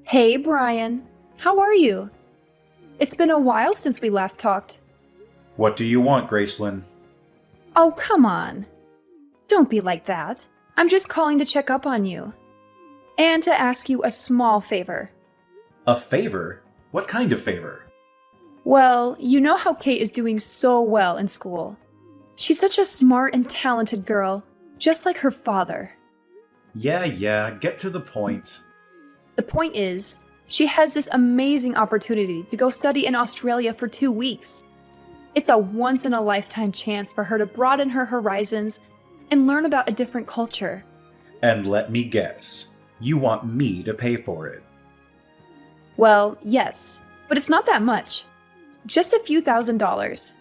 Hey, Brian. How are you? It's been a while since we last talked. What do you want, Gracelyn? Oh, come on. Don't be like that. I'm just calling to check up on you. And to ask you a small favor. A favor? What kind of favor? Well, you know how Kate is doing so well in school. She's such a smart and talented girl, just like her father. Yeah, get to the point. The point is, she has this amazing opportunity to go study in Australia for 2 weeks. It's a once-in-a-lifetime chance for her to broaden her horizons and learn about a different culture. And let me guess, you want me to pay for it. Well, yes, but it's not that much. Just a few $1,000s.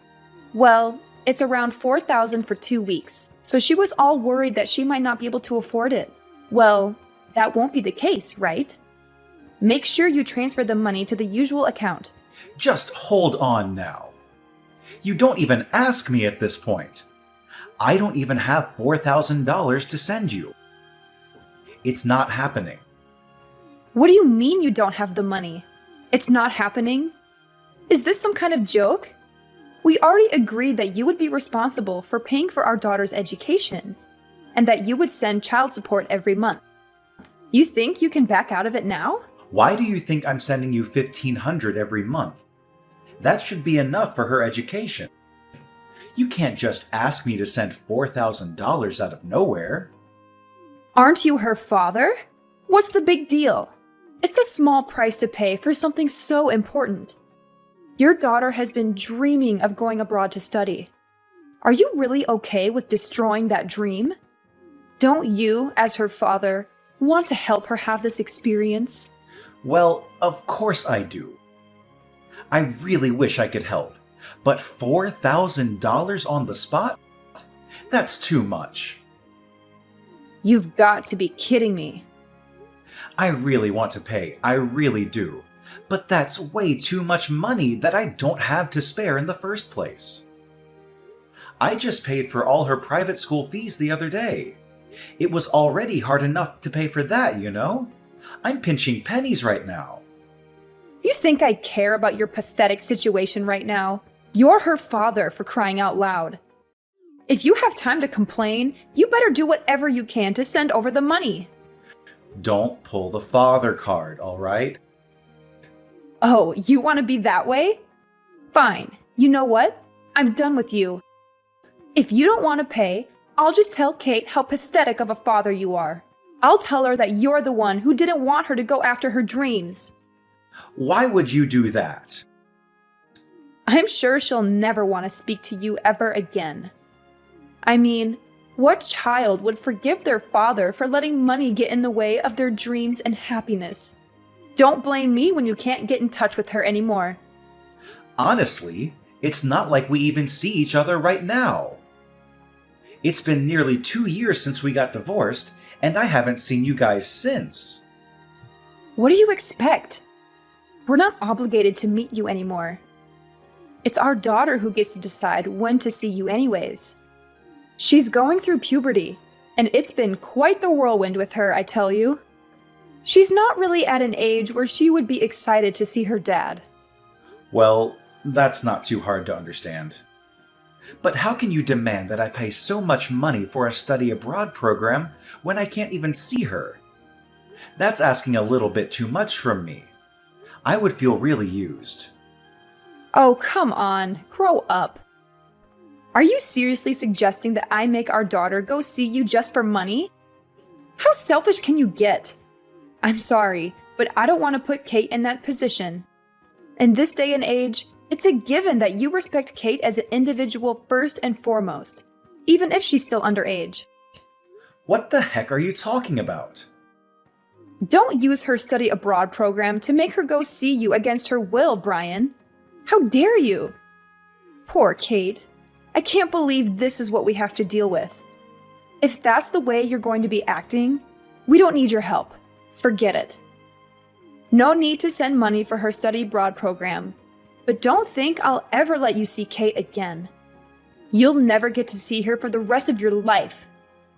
Well, it's around $4,000 for 2 weeks, so she was all worried that she might not be able to afford it. Well, that won't be the case, right? Make sure you transfer the money to the usual account. Just hold on now. You don't even ask me at this point. I don't even have $4,000 to send you. It's not happening. What do you mean you don't have the money? It's not happening? Is this some kind of joke? We already agreed that you would be responsible for paying for our daughter's education, and that you would send child support every month. You think you can back out of it now? Why do you think I'm sending you $1,500 every month? That should be enough for her education. You can't just ask me to send $4,000 out of nowhere. Aren't you her father? What's the big deal? It's a small price to pay for something so important. Your daughter has been dreaming of going abroad to study. Are you really okay with destroying that dream? Don't you, as her father, want to help her have this experience? Well, of course I do. I really wish I could help, but $4,000 on the spot? That's too much. You've got to be kidding me. I really want to pay, I really do. But that's way too much money that I don't have to spare in the first place. I just paid for all her private school fees the other day. It was already hard enough to pay for that, you know? I'm pinching pennies right now. You think I care about your pathetic situation right now? You're her father, for crying out loud. If you have time to complain, you better do whatever you can to send over the money. Don't pull the father card, all right? Oh, you want to be that way? Fine. You know what? I'm done with you. If you don't want to pay, I'll just tell Kate how pathetic of a father you are. I'll tell her that you're the one who didn't want her to go after her dreams. Why would you do that? I'm sure she'll never want to speak to you ever again. I mean, what child would forgive their father for letting money get in the way of their dreams and happiness? Don't blame me when you can't get in touch with her anymore. Honestly, it's not like we even see each other right now. It's been nearly 2 years since we got divorced, and I haven't seen you guys since. What do you expect? We're not obligated to meet you anymore. It's our daughter who gets to decide when to see you anyways. She's going through puberty, and it's been quite the whirlwind with her, I tell you. She's not really at an age where she would be excited to see her dad. Well, that's not too hard to understand. But how can you demand that I pay so much money for a study abroad program when I can't even see her? That's asking a little bit too much from me. I would feel really used. Oh, come on, grow up. Are you seriously suggesting that I make our daughter go see you just for money? How selfish can you get? I'm sorry, but I don't want to put Kate in that position. In this day and age, it's a given that you respect Kate as an individual first and foremost, even if she's still underage. What the heck are you talking about? Don't use her study abroad program to make her go see you against her will, Brian. How dare you? Poor Kate. I can't believe this is what we have to deal with. If that's the way you're going to be acting, we don't need your help. Forget it. No need to send money for her study abroad program, but don't think I'll ever let you see Kate again. You'll never get to see her for the rest of your life.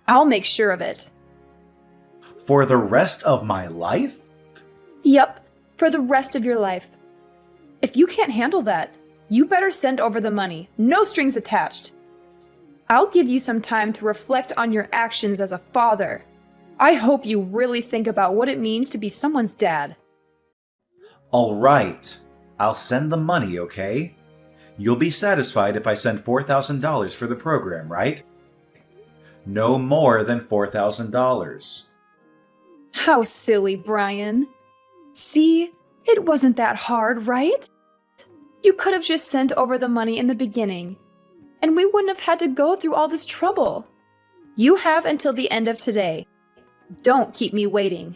I'll make sure of it. For the rest of my life? Yep, for the rest of your life. If you can't handle that, you better send over the money, no strings attached. I'll give you some time to reflect on your actions as a father. I hope you really think about what it means to be someone's dad. All right, I'll send the money, okay? You'll be satisfied if I send $4,000 for the program, right? No more than $4,000. How silly, Brian. See, it wasn't that hard, right? You could have just sent over the money in the beginning, and we wouldn't have had to go through all this trouble. You have until the end of today. Don't keep me waiting.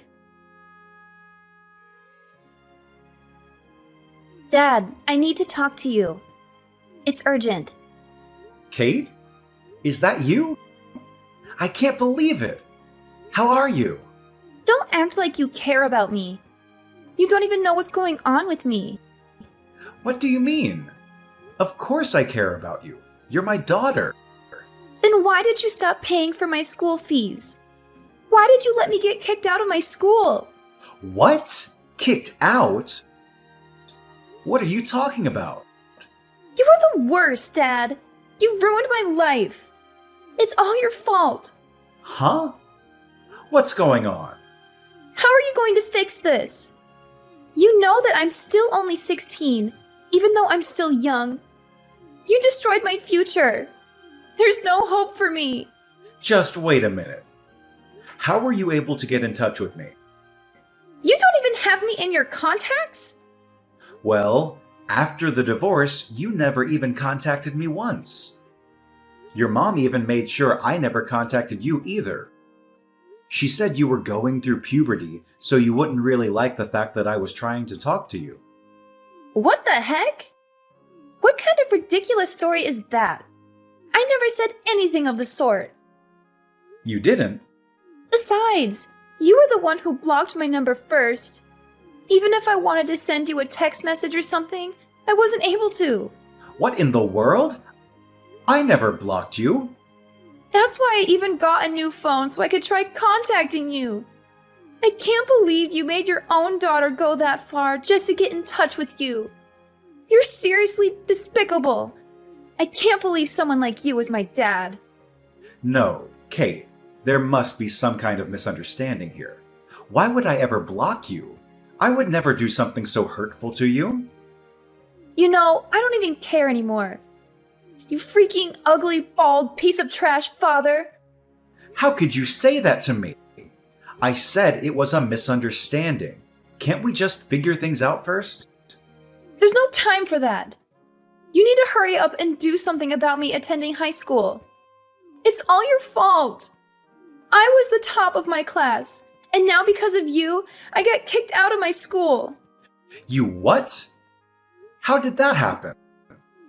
Dad, I need to talk to you. It's urgent. Kate? Is that you? I can't believe it. How are you? Don't act like you care about me. You don't even know what's going on with me. What do you mean? Of course I care about you. You're my daughter. Then why did you stop paying for my school fees? Why did you let me get kicked out of my school? What? Kicked out? What are you talking about? You are the worst, Dad. You ruined my life. It's all your fault. Huh? What's going on? How are you going to fix this? You know that I'm still only 16, even though I'm still young. You destroyed my future. There's no hope for me. Just wait a minute. How were you able to get in touch with me? You don't even have me in your contacts? Well, after the divorce, you never even contacted me once. Your mom even made sure I never contacted you either. She said you were going through puberty, so you wouldn't really like the fact that I was trying to talk to you. What the heck? What kind of ridiculous story is that? I never said anything of the sort. You didn't? Besides, you were the one who blocked my number first. Even if I wanted to send you a text message or something, I wasn't able to. What in the world? I never blocked you. That's why I even got a new phone so I could try contacting you. I can't believe you made your own daughter go that far just to get in touch with you. You're seriously despicable. I can't believe someone like you is my dad. No, Kate, there must be some kind of misunderstanding here. Why would I ever block you? I would never do something so hurtful to you. You know, I don't even care anymore. You freaking ugly, bald piece of trash, father. How could you say that to me? I said it was a misunderstanding. Can't we just figure things out first? There's no time for that. You need to hurry up and do something about me attending high school. It's all your fault. I was the top of my class, and now because of you, I got kicked out of my school. You what? How did that happen?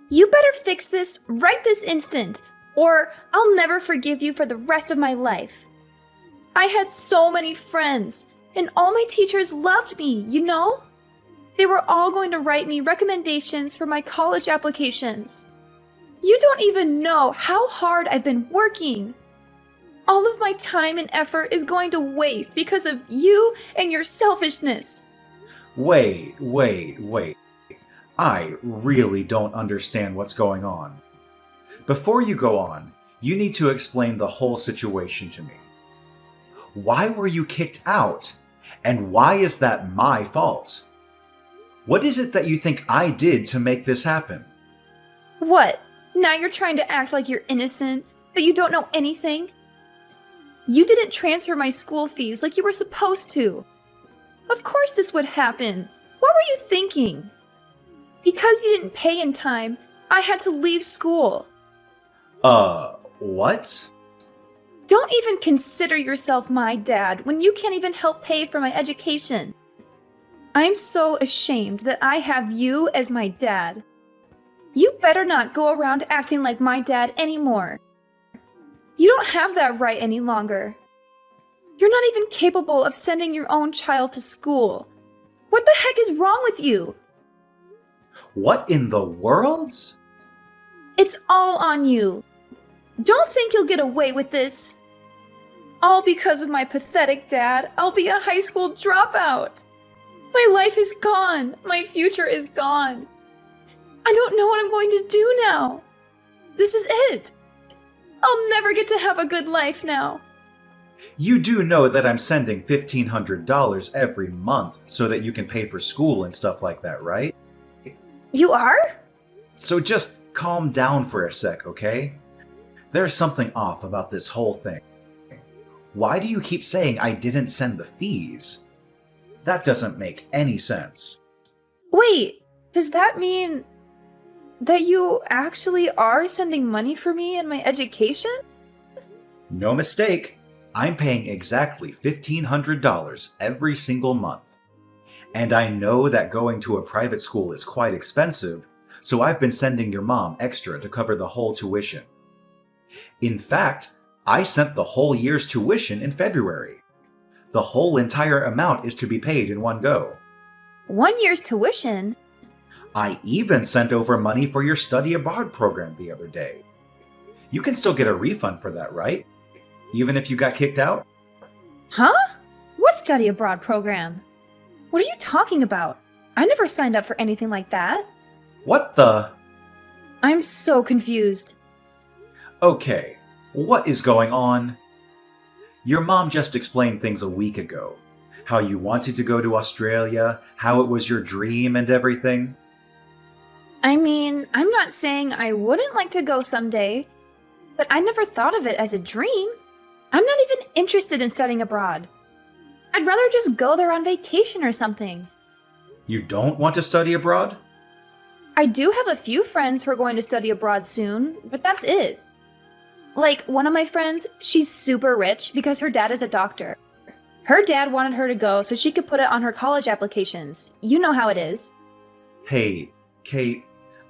You better fix this right this instant, or I'll never forgive you for the rest of my life. I had so many friends, and all my teachers loved me, you know? They were all going to write me recommendations for my college applications. You don't even know how hard I've been working. All of my time and effort is going to waste because of you and your selfishness. Wait. I really don't understand what's going on. Before you go on, you need to explain the whole situation to me. Why were you kicked out? And why is that my fault? What is it that you think I did to make this happen? What? Now you're trying to act like you're innocent, that you don't know anything? You didn't transfer my school fees like you were supposed to. Of course this would happen. What were you thinking? Because you didn't pay in time, I had to leave school. What? Don't even consider yourself my dad when you can't even help pay for my education. I'm so ashamed that I have you as my dad. You better not go around acting like my dad anymore. You don't have that right any longer. You're not even capable of sending your own child to school. What the heck is wrong with you? What in the world? It's all on you. Don't think you'll get away with this. All because of my pathetic dad, I'll be a high school dropout. My life is gone. My future is gone. I don't know what I'm going to do now. This is it. I'll never get to have a good life now. You do know that I'm sending $1,500 every month so that you can pay for school and stuff like that, right? You are? So just calm down for a sec, okay? There's something off about this whole thing. Why do you keep saying I didn't send the fees? That doesn't make any sense. Wait, does that mean that you actually are sending money for me and my education? No mistake. I'm paying exactly $1,500 every single month. And I know that going to a private school is quite expensive, so I've been sending your mom extra to cover the whole tuition. In fact, I sent the whole year's tuition in February. The whole entire amount is to be paid in one go. 1 year's tuition? I even sent over money for your study abroad program the other day. You can still get a refund for that, right? Even if you got kicked out? Huh? What study abroad program? What are you talking about? I never signed up for anything like that. What the? I'm so confused. Okay, what is going on? Your mom just explained things a week ago. How you wanted to go to Australia, how it was your dream and everything. I mean, I'm not saying I wouldn't like to go someday, but I never thought of it as a dream. I'm not even interested in studying abroad. I'd rather just go there on vacation or something. You don't want to study abroad? I do have a few friends who are going to study abroad soon, but that's it. Like, one of my friends, she's super rich because her dad is a doctor. Her dad wanted her to go so she could put it on her college applications. You know how it is. Hey, Kate,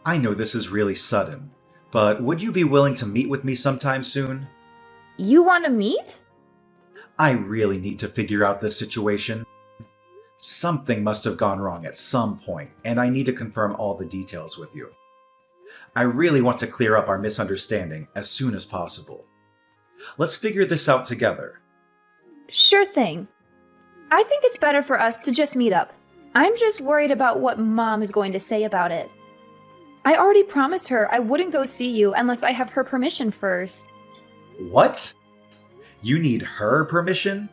I know this is really sudden, but would you be willing to meet with me sometime soon? You want to meet? I really need to figure out this situation. Something must have gone wrong at some point, and I need to confirm all the details with you. I really want to clear up our misunderstanding as soon as possible. Let's figure this out together. Sure thing. I think it's better for us to just meet up. I'm just worried about what Mom is going to say about it. I already promised her I wouldn't go see you unless I have her permission first. What? You need her permission?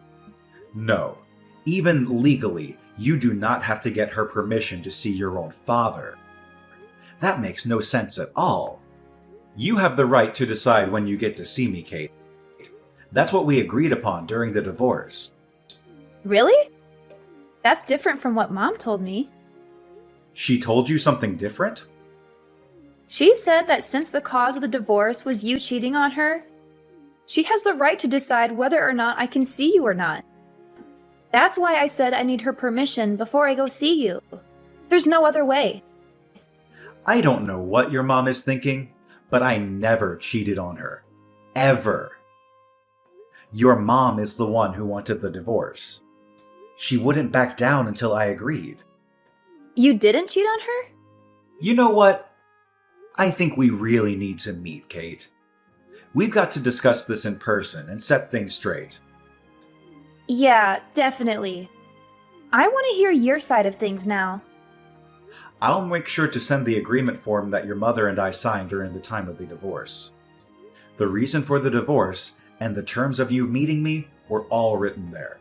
No. Even legally, you do not have to get her permission to see your own father. That makes no sense at all. You have the right to decide when you get to see me, Kate. That's what we agreed upon during the divorce. Really? That's different from what Mom told me. She told you something different? She said that since the cause of the divorce was you cheating on her, she has the right to decide whether or not I can see you or not. That's why I said I need her permission before I go see you. There's no other way. I don't know what your mom is thinking, but I never cheated on her. Ever. Your mom is the one who wanted the divorce. She wouldn't back down until I agreed. You didn't cheat on her? You know what? I think we really need to meet, Kate. We've got to discuss this in person and set things straight. Yeah, definitely. I want to hear your side of things now. I'll make sure to send the agreement form that your mother and I signed during the time of the divorce. The reason for the divorce and the terms of you meeting me were all written there.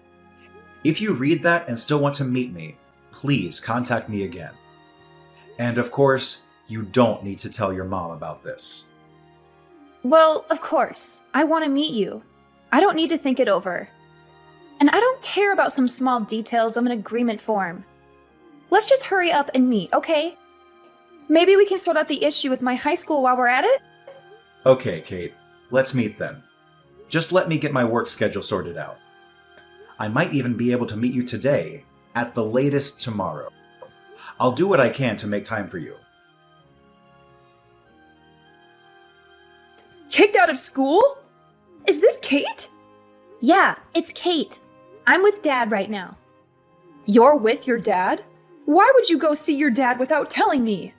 If you read that and still want to meet me, please contact me again. And of course, you don't need to tell your mom about this. Well, of course. I want to meet you. I don't need to think it over. And I don't care about some small details of an agreement form. Let's just hurry up and meet, okay? Maybe we can sort out the issue with my high school while we're at it? Okay, Kate. Let's meet then. Just let me get my work schedule sorted out. I might even be able to meet you today, at the latest tomorrow. I'll do what I can to make time for you. Kicked out of school? Is this Kate? Yeah, it's Kate. I'm with Dad right now. You're with your dad? Why would you go see your dad without telling me?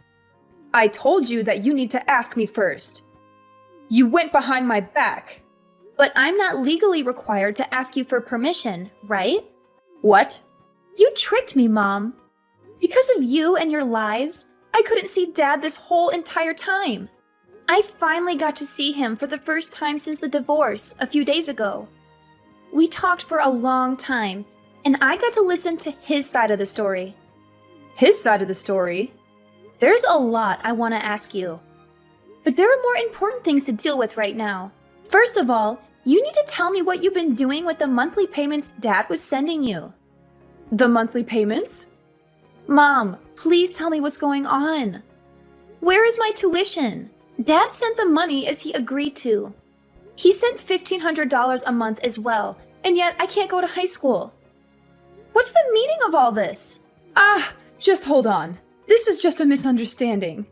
I told you that you need to ask me first. You went behind my back. But I'm not legally required to ask you for permission, right? What? You tricked me, Mom. Because of you and your lies, I couldn't see Dad this whole entire time. I finally got to see him for the first time since the divorce a few days ago. We talked for a long time, and I got to listen to his side of the story. His side of the story? There's a lot I want to ask you. But there are more important things to deal with right now. First of all, you need to tell me what you've been doing with the monthly payments Dad was sending you. The monthly payments? Mom, please tell me what's going on. Where is my tuition? Dad sent the money as he agreed to. He sent $1,500 a month as well, and yet I can't go to high school. What's the meaning of all this? Just hold on. This is just a misunderstanding.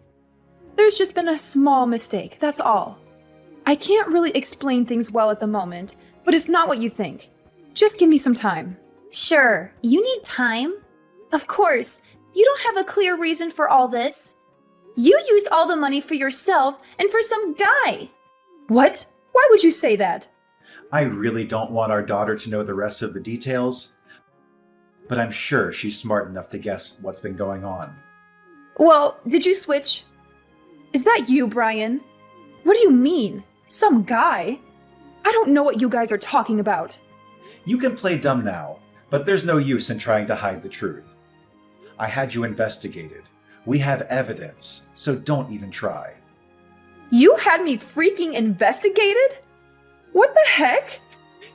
There's just been a small mistake, that's all. I can't really explain things well at the moment, but it's not what you think. Just give me some time. Sure, you need time. Of course, you don't have a clear reason for all this. You used all the money for yourself and for some guy. What? Why would you say that? I really don't want our daughter to know the rest of the details, but I'm sure she's smart enough to guess what's been going on. Well, did you switch? Is that you, Brian? What do you mean? Some guy? I don't know what you guys are talking about. You can play dumb now, but there's no use in trying to hide the truth. I had you investigated. We have evidence, so don't even try. You had me freaking investigated? What the heck?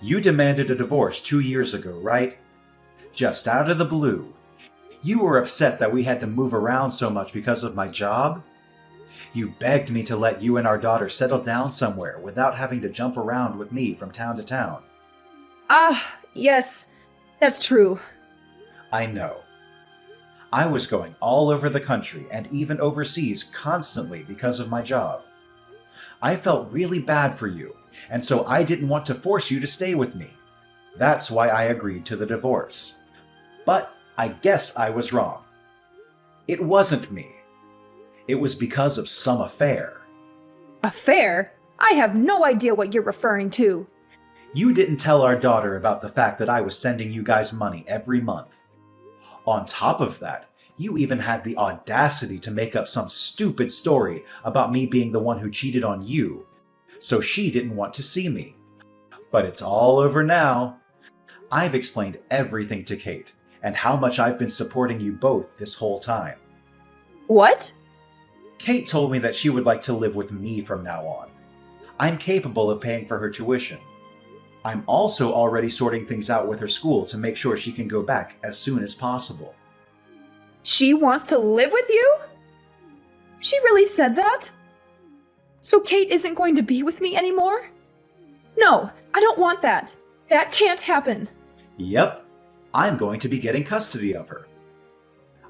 You demanded a divorce 2 years ago, right? Just out of the blue. You were upset that we had to move around so much because of my job. You begged me to let you and our daughter settle down somewhere without having to jump around with me from town to town. Yes, that's true. I know. I was going all over the country and even overseas constantly because of my job. I felt really bad for you, and so I didn't want to force you to stay with me. That's why I agreed to the divorce. But I guess I was wrong. It wasn't me. It was because of some affair. Affair? I have no idea what you're referring to. You didn't tell our daughter about the fact that I was sending you guys money every month. On top of that, you even had the audacity to make up some stupid story about me being the one who cheated on you, so she didn't want to see me. But it's all over now. I've explained everything to Kate, and how much I've been supporting you both this whole time. What? Kate told me that she would like to live with me from now on. I'm capable of paying for her tuition. I'm also already sorting things out with her school to make sure she can go back as soon as possible. She wants to live with you? She really said that? So Kate isn't going to be with me anymore? No, I don't want that. That can't happen. Yep, I'm going to be getting custody of her.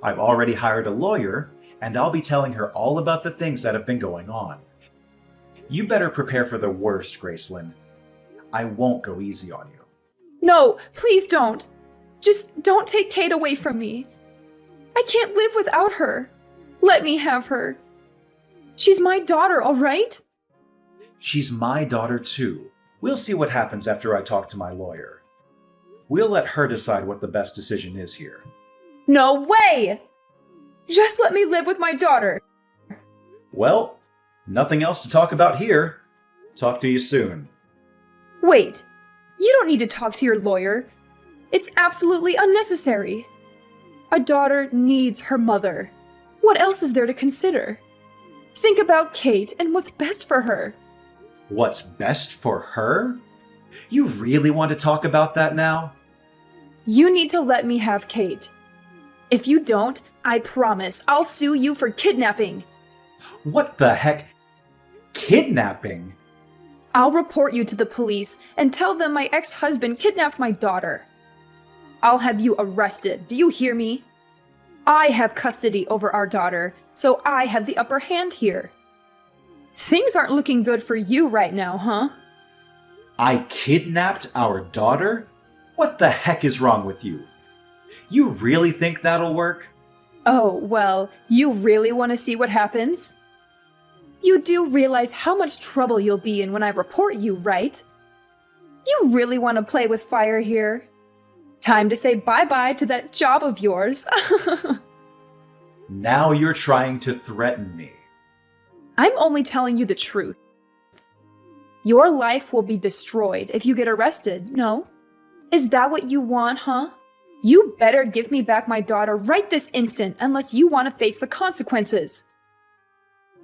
I've already hired a lawyer, and I'll be telling her all about the things that have been going on. You better prepare for the worst, Gracelyn. I won't go easy on you. No, please don't. Just don't take Kate away from me. I can't live without her. Let me have her. She's my daughter, all right? She's my daughter too. We'll see what happens after I talk to my lawyer. We'll let her decide what the best decision is here. No way! Just let me live with my daughter. Well, nothing else to talk about here. Talk to you soon. Wait, you don't need to talk to your lawyer. It's absolutely unnecessary. A daughter needs her mother. What else is there to consider? Think about Kate and what's best for her. What's best for her? You really want to talk about that now? You need to let me have Kate. If you don't, I promise I'll sue you for kidnapping. What the heck? Kidnapping? I'll report you to the police and tell them my ex-husband kidnapped my daughter. I'll have you arrested. Do you hear me? I have custody over our daughter, so I have the upper hand here. Things aren't looking good for you right now, huh? I kidnapped our daughter? What the heck is wrong with you? You really think that'll work? Oh, well, you really want to see what happens? You do realize how much trouble you'll be in when I report you, right? You really want to play with fire here? Time to say bye-bye to that job of yours. Now you're trying to threaten me. I'm only telling you the truth. Your life will be destroyed if you get arrested, no? Is that what you want, huh? You better give me back my daughter right this instant unless you want to face the consequences.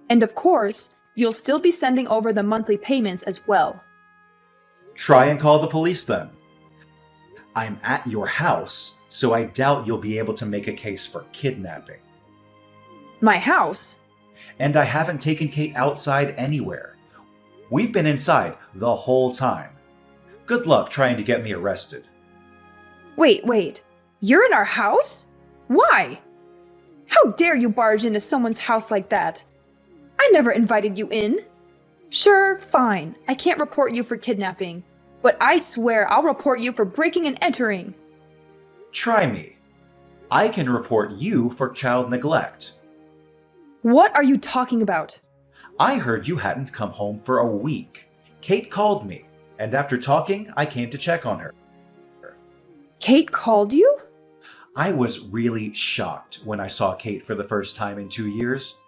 And of course, you'll still be sending over the monthly payments as well. Try and call the police then. I'm at your house, so I doubt you'll be able to make a case for kidnapping. My house? And I haven't taken Kate outside anywhere. We've been inside the whole time. Good luck trying to get me arrested. Wait. You're in our house? Why? How dare you barge into someone's house like that? I never invited you in. Sure, fine. I can't report you for kidnapping. But I swear I'll report you for breaking and entering. Try me. I can report you for child neglect. What are you talking about? I heard you hadn't come home for a week. Kate called me, and after talking, I came to check on her. Kate called you? I was really shocked when I saw Kate for the first time in 2 years.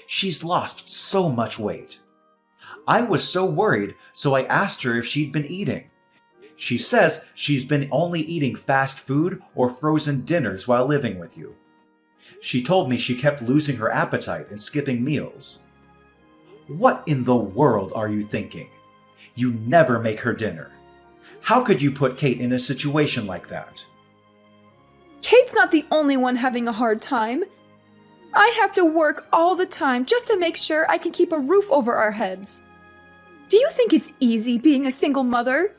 She's lost so much weight. I was so worried, so I asked her if she'd been eating. She says she's been only eating fast food or frozen dinners while living with you. She told me she kept losing her appetite and skipping meals. What in the world are you thinking? You never make her dinner. How could you put Kate in a situation like that? Kate's not the only one having a hard time. I have to work all the time just to make sure I can keep a roof over our heads. Do you think it's easy being a single mother?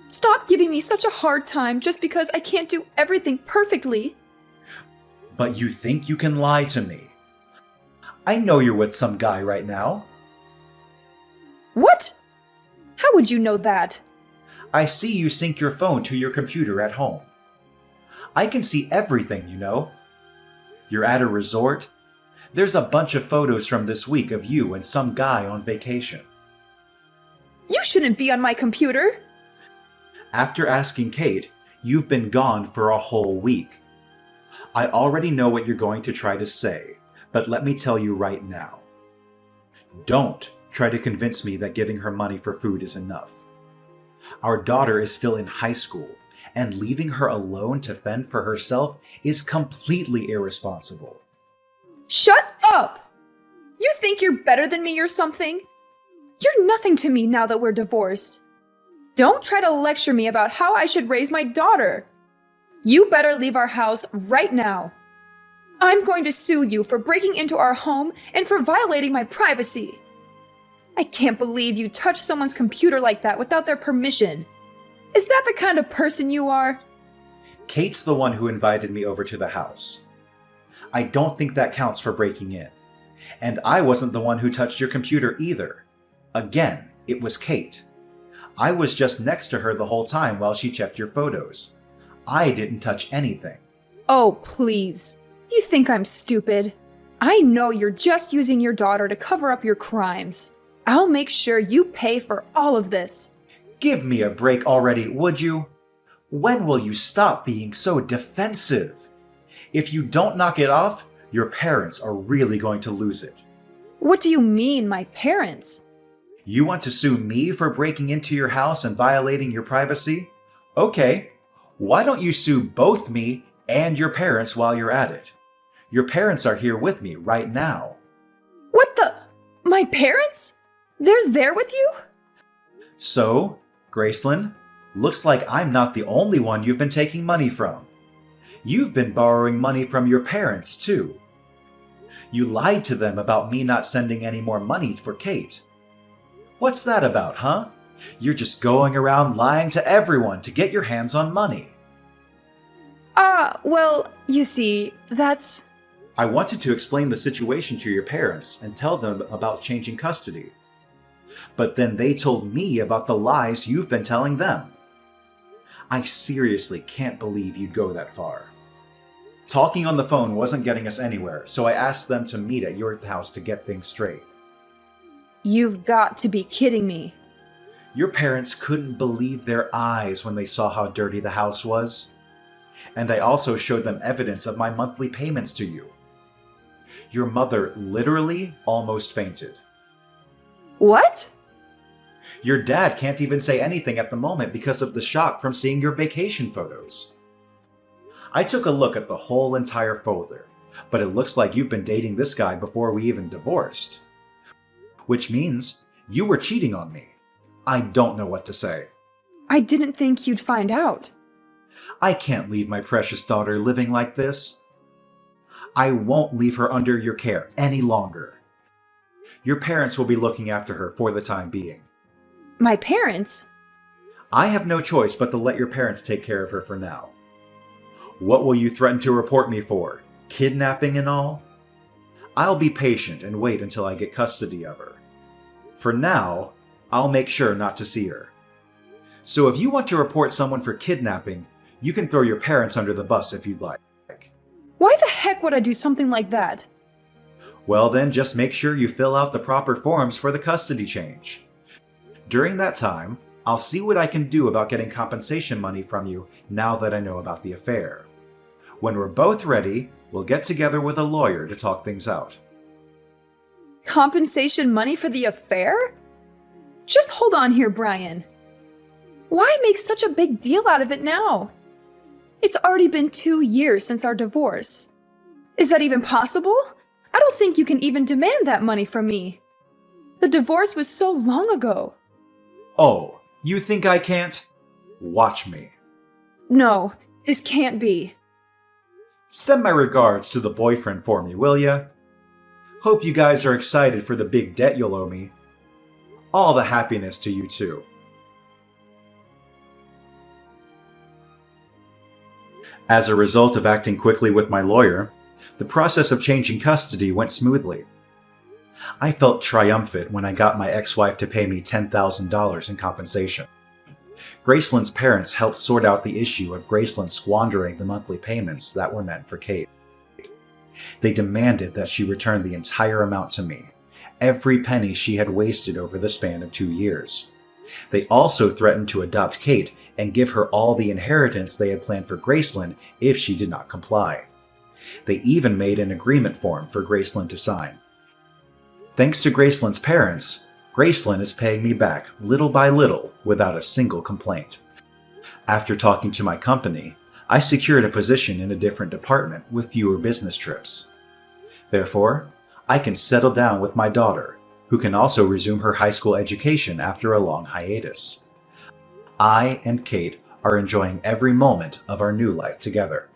Stop giving me such a hard time just because I can't do everything perfectly. But you think you can lie to me? I know you're with some guy right now. What? How would you know that? I see you sync your phone to your computer at home. I can see everything, you know. You're at a resort. There's a bunch of photos from this week of you and some guy on vacation. You shouldn't be on my computer. After asking Kate, you've been gone for a whole week. I already know what you're going to try to say, but let me tell you right now. Don't try to convince me that giving her money for food is enough. Our daughter is still in high school, and leaving her alone to fend for herself is completely irresponsible. Shut up! You think you're better than me or something? You're nothing to me now that we're divorced. Don't try to lecture me about how I should raise my daughter. You better leave our house right now. I'm going to sue you for breaking into our home and for violating my privacy. I can't believe you touched someone's computer like that without their permission. Is that the kind of person you are? Kate's the one who invited me over to the house. I don't think that counts for breaking in. And I wasn't the one who touched your computer either. Again, it was Kate. I was just next to her the whole time while she checked your photos. I didn't touch anything. Oh, please. You think I'm stupid? I know you're just using your daughter to cover up your crimes. I'll make sure you pay for all of this. Give me a break already, would you? When will you stop being so defensive? If you don't knock it off, your parents are really going to lose it. What do you mean, my parents? You want to sue me for breaking into your house and violating your privacy? Okay, why don't you sue both me and your parents while you're at it? Your parents are here with me right now. What the? My parents? They're there with you? So, Gracelyn, looks like I'm not the only one you've been taking money from. You've been borrowing money from your parents, too. You lied to them about me not sending any more money for Kate. What's that about, huh? You're just going around lying to everyone to get your hands on money. Well, you see, that's... I wanted to explain the situation to your parents and tell them about changing custody. But then they told me about the lies you've been telling them. I seriously can't believe you'd go that far. Talking on the phone wasn't getting us anywhere, so I asked them to meet at your house to get things straight. You've got to be kidding me. Your parents couldn't believe their eyes when they saw how dirty the house was. And I also showed them evidence of my monthly payments to you. Your mother literally almost fainted. What? Your dad can't even say anything at the moment because of the shock from seeing your vacation photos. I took a look at the whole entire folder, but it looks like you've been dating this guy before we even divorced. Which means you were cheating on me. I don't know what to say. I didn't think you'd find out. I can't leave my precious daughter living like this. I won't leave her under your care any longer. Your parents will be looking after her for the time being. My parents? I have no choice but to let your parents take care of her for now. What will you threaten to report me for? Kidnapping and all? I'll be patient and wait until I get custody of her. For now, I'll make sure not to see her. So if you want to report someone for kidnapping, you can throw your parents under the bus if you'd like. Why the heck would I do something like that? Well then, just make sure you fill out the proper forms for the custody change. During that time, I'll see what I can do about getting compensation money from you now that I know about the affair. When we're both ready, we'll get together with a lawyer to talk things out. Compensation money for the affair? Just hold on here, Brian. Why make such a big deal out of it now? It's already been 2 years since our divorce. Is that even possible? I don't think you can even demand that money from me. The divorce was so long ago. Oh, you think I can't? Watch me. No, this can't be. Send my regards to the boyfriend for me, will ya? Hope you guys are excited for the big debt you'll owe me. All the happiness to you too. As a result of acting quickly with my lawyer, the process of changing custody went smoothly. I felt triumphant when I got my ex-wife to pay me $10,000 in compensation. Graceland's parents helped sort out the issue of Graceland squandering the monthly payments that were meant for Kate. They demanded that she return the entire amount to me, every penny she had wasted over the span of 2 years. They also threatened to adopt Kate and give her all the inheritance they had planned for Graceland if she did not comply. They even made an agreement form for Graceland to sign. Thanks to Graceland's parents, Graceland is paying me back little by little without a single complaint. After talking to my company, I secured a position in a different department with fewer business trips. Therefore, I can settle down with my daughter, who can also resume her high school education after a long hiatus. I and Kate are enjoying every moment of our new life together.